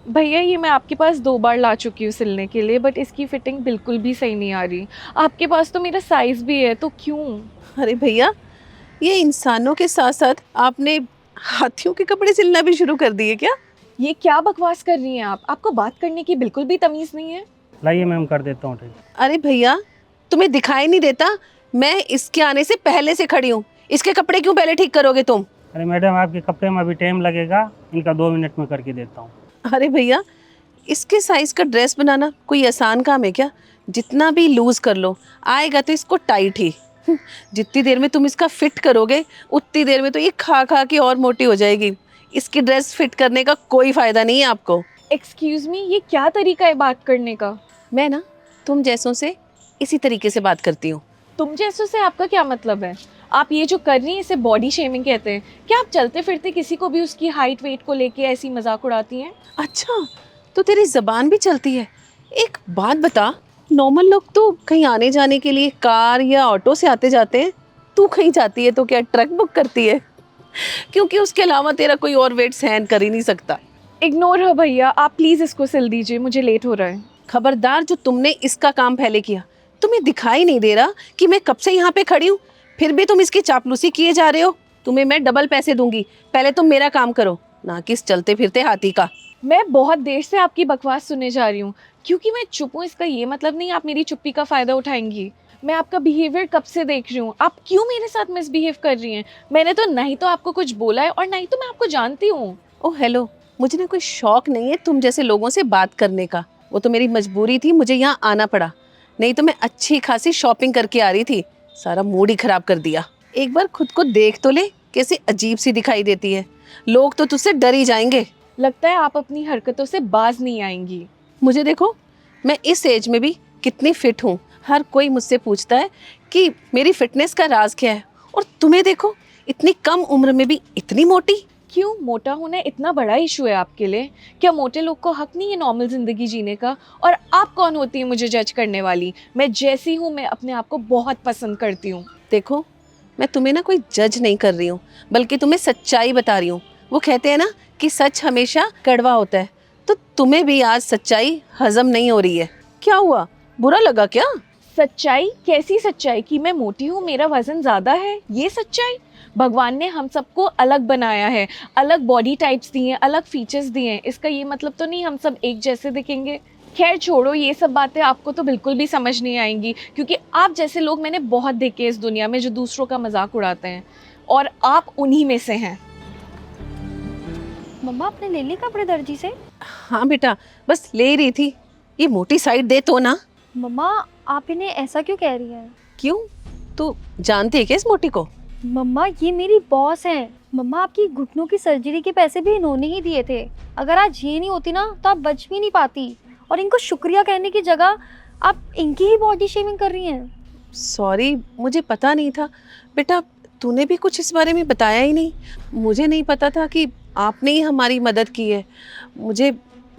भैया ये मैं आपके पास 2 बार ला चुकी हूँ सिलने के लिए, बट इसकी फिटिंग बिल्कुल भी सही नहीं आ रही। आपके पास तो मेरा साइज़ भी है, तो क्यों? अरे भैया, ये इंसानों के साथ साथ आपने हाथियों के कपड़े सिलना भी शुरू कर दिए क्या? ये क्या बकवास कर रही हैं आप? आपको बात करने की बिल्कुल भी तमीज़ नहीं है? लाइए मैम, कर देता हूँ ठीक। अरे भैया, तुम्हें दिखाई नहीं देता? मैं इसके आने से पहले से खड़ी हूँ। इसके कपड़े क्यों पहले ठीक करोगे तुम? अरे मैडम, आपके कपड़े में अभी टाइम लगेगा, इनका 2 मिनट में करके देता हूँ। अरे भैया, इसके साइज का ड्रेस बनाना कोई आसान काम है क्या? जितना भी लूज कर लो, आएगा तो इसको टाइट ही। जितनी देर में तुम इसका फिट करोगे, उतनी देर में तो ये खा खा के और मोटी हो जाएगी। इसकी ड्रेस फिट करने का कोई फायदा नहीं है आपको। एक्सक्यूज़ मी, ये क्या तरीका है बात करने का? मैं ना तुम जैसों से इसी तरीके से बात करती हूँ। तुम जैसों से आपका क्या मतलब है? आप ये जो कर रही हैं इसे बॉडी शेमिंग कहते हैं। क्या आप चलते-फिरते किसी को भी उसकी हाइट वेट को लेके ऐसी मज़ाक उड़ाती हैं? अच्छा, तो तेरी जबान भी चलती है। एक बात बता, नॉर्मल लोग तो कहीं आने जाने के लिए कार या ऑटो से आते जाते हैं। तू कहीं जाती है तो क्या ट्रक बुक करती है? क्योंकि उसके अलावा तेरा कोई और वेट सहन कर ही नहीं सकता। इग्नोर her भैया, आप प्लीज़ इसको सिल दीजिए, मुझे लेट हो रहा है। खबरदार, जो तुमने इसका काम पहले किया। तुम्हें दिखाई नहीं दे रहा कि मैं कब से यहाँ पे खड़ी हूँ? फिर भी तुम इसकी चापलूसी किए जा रहे हो। तुम्हें मैं डबल पैसे दूंगी। पहले तुम मेरा काम करो, ना कि इस चलते फिरते हाथी का। मैं बहुत देर से आपकी बकवास सुने जा रही हूँ। क्योंकि मैं चुप हूँ इसका ये मतलब नहीं आप मेरी चुप्पी का फ़ायदा उठाएँगी। मैं आपका बिहेवियर कब से देख रही हूँ। आप क्यों मेरे साथ मिसबिहेव कर रही हैं? मैंने तो ना ही तो आपको कुछ बोला है और ना ही तो मैं आपको जानती हूँ। ओह हेलो, मुझे ना कोई शौक नहीं है तुम जैसे लोगों से बात करने का। वो तो मेरी मजबूरी थी, मुझे यहाँ आना पड़ा। नहीं तो मैं अच्छी खासी शॉपिंग करके आ रही थी। सारा मूड ही खराब कर दिया। एक बार खुद को देख तो ले, कैसे अजीब सी दिखाई देती है। लोग तो तुझसे डर ही जाएंगे। लगता है आप अपनी हरकतों से बाज नहीं आएंगी। मुझे देखो, मैं इस एज में भी कितनी फिट हूँ। हर कोई मुझसे पूछता है कि मेरी फिटनेस का राज क्या है। और तुम्हें देखो, इतनी कम उम्र में भी इतनी मोटी। क्यों मोटा होना इतना बड़ा इशू है आपके लिए? क्या मोटे लोग को हक नहीं है नॉर्मल ज़िंदगी जीने का? और आप कौन होती है मुझे जज करने वाली? मैं जैसी हूँ मैं अपने आप को बहुत पसंद करती हूँ। देखो, मैं तुम्हें ना कोई जज नहीं कर रही हूँ, बल्कि तुम्हें सच्चाई बता रही हूँ। वो कहते हैं ना कि सच हमेशा कड़वा होता है। तो तुम्हें भी आज सच्चाई हजम नहीं हो रही है। क्या हुआ, बुरा लगा क्या? सच्चाई? कैसी सच्चाई? कि मैं मोटी हूँ, मेरा वज़न ज़्यादा है, ये सच्चाई? भगवान ने हम सबको अलग बनाया है, अलग बॉडी टाइप्स दिए हैं, अलग फीचर्स दिए हैं। इसका ये मतलब तो नहीं हम सब एक जैसे दिखेंगे। खैर छोड़ो, ये सब बातें आपको तो बिल्कुल भी समझ नहीं आएँगी क्योंकि आप जैसे लोग मैंने बहुत देखे इस दुनिया में जो दूसरों का मज़ाक उड़ाते हैं और आप उन्हीं में से हैं। मम्मा आपने ले ली कपड़े दर्जी से? हाँ बेटा, बस ले ही रही थी। ये मोटी साइड दे तो ना। मम्मा आप इन्हें ऐसा क्यों कह रही हैं? क्यों, तू जानती है क्या इस मोटी को? मम्मा ये मेरी बॉस हैं। मम्मा आपकी घुटनों की सर्जरी के पैसे भी इन्होंने ही दिए थे। अगर आज ये नहीं होती ना तो आप बच भी नहीं पाती। और इनको शुक्रिया कहने की जगह आप इनकी ही बॉडी शेमिंग कर रही हैं। सॉरी, मुझे पता नहीं था। बेटा, तूने भी कुछ इस बारे में बताया ही नहीं। मुझे नहीं पता था कि आपने ही हमारी मदद की है। मुझे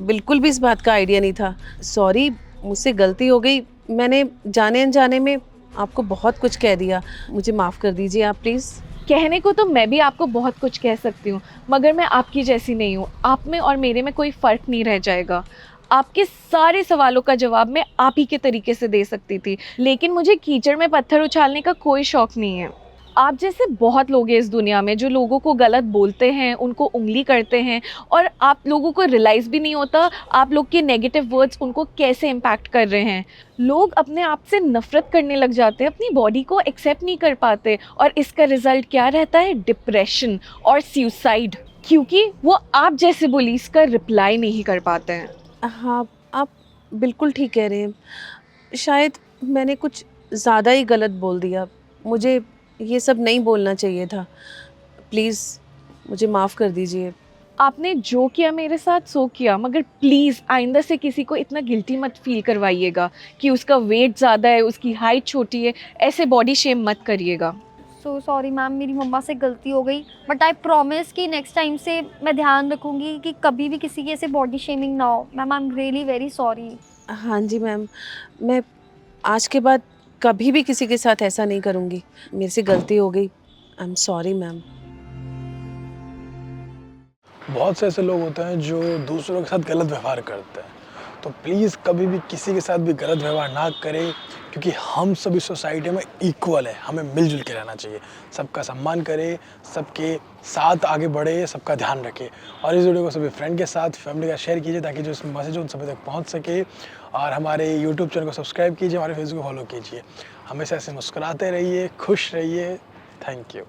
बिल्कुल भी इस बात का आइडिया नहीं था। सॉरी, मुझसे गलती हो गई। मैंने जाने अनजाने में आपको बहुत कुछ कह दिया। मुझे माफ़ कर दीजिए आप प्लीज़। कहने को तो मैं भी आपको बहुत कुछ कह सकती हूँ, मगर मैं आपकी जैसी नहीं हूँ। आप में और मेरे में कोई फ़र्क नहीं रह जाएगा। आपके सारे सवालों का जवाब मैं आप ही के तरीके से दे सकती थी, लेकिन मुझे कीचड़ में पत्थर उछालने का कोई शौक नहीं है। आप जैसे बहुत लोग हैं इस दुनिया में जो लोगों को गलत बोलते हैं, उनको उँगली करते हैं और आप लोगों को रियलाइज़ भी नहीं होता आप लोग के नेगेटिव वर्ड्स उनको कैसे इम्पैक्ट कर रहे हैं। लोग अपने आप से नफ़रत करने लग जाते हैं, अपनी बॉडी को एक्सेप्ट नहीं कर पाते और इसका रिज़ल्ट क्या रहता है? डिप्रेशन और सुसाइड, क्योंकि वो आप जैसे बुलीज़ का रिप्लाई नहीं कर पाते हैं। हाँ, आप बिल्कुल ठीक कह रहे हैं। शायद मैंने कुछ ज़्यादा ही गलत बोल दिया। मुझे ये सब नहीं बोलना चाहिए था। प्लीज़ मुझे माफ़ कर दीजिए। आपने जो किया मेरे साथ सो किया, मगर प्लीज़ आइंदा से किसी को इतना गिल्टी मत फ़ील करवाइएगा कि उसका वेट ज़्यादा है, उसकी हाइट छोटी है, ऐसे बॉडी शेम मत करिएगा। सो सॉरी मैम, मेरी मम्मा से गलती हो गई। बट आई प्रॉमिस कि नेक्स्ट टाइम से मैं ध्यान रखूँगी कि कभी भी किसी की ऐसे बॉडी शेमिंग ना हो। Ma'am I am really very sorry. हाँ जी मैम, मैं आज के बाद कभी भी किसी के साथ ऐसा नहीं करूँगी। मेरे से गलती हो गई। I am sorry ma'am. बहुत से ऐसे लोग होते हैं जो दूसरों के साथ गलत व्यवहार करते हैं, तो प्लीज़ कभी भी किसी के साथ भी गलत व्यवहार ना करें, क्योंकि हम सभी सोसाइटी में इक्वल है, हमें मिलजुल के रहना चाहिए, सबका सम्मान करें, सबके साथ आगे बढ़े, सबका ध्यान रखें। और इस वीडियो को सभी फ्रेंड के साथ, फैमिली के साथ शेयर कीजिए, ताकि जो इसमें मैसेज उन सभी तक पहुँच सके। और हमारे यूट्यूब चैनल को सब्सक्राइब कीजिए, हमारे फेसबुक को फॉलो कीजिए। हमेशा ऐसे मुस्कुराते रहिए, खुश रहिए। Thank you.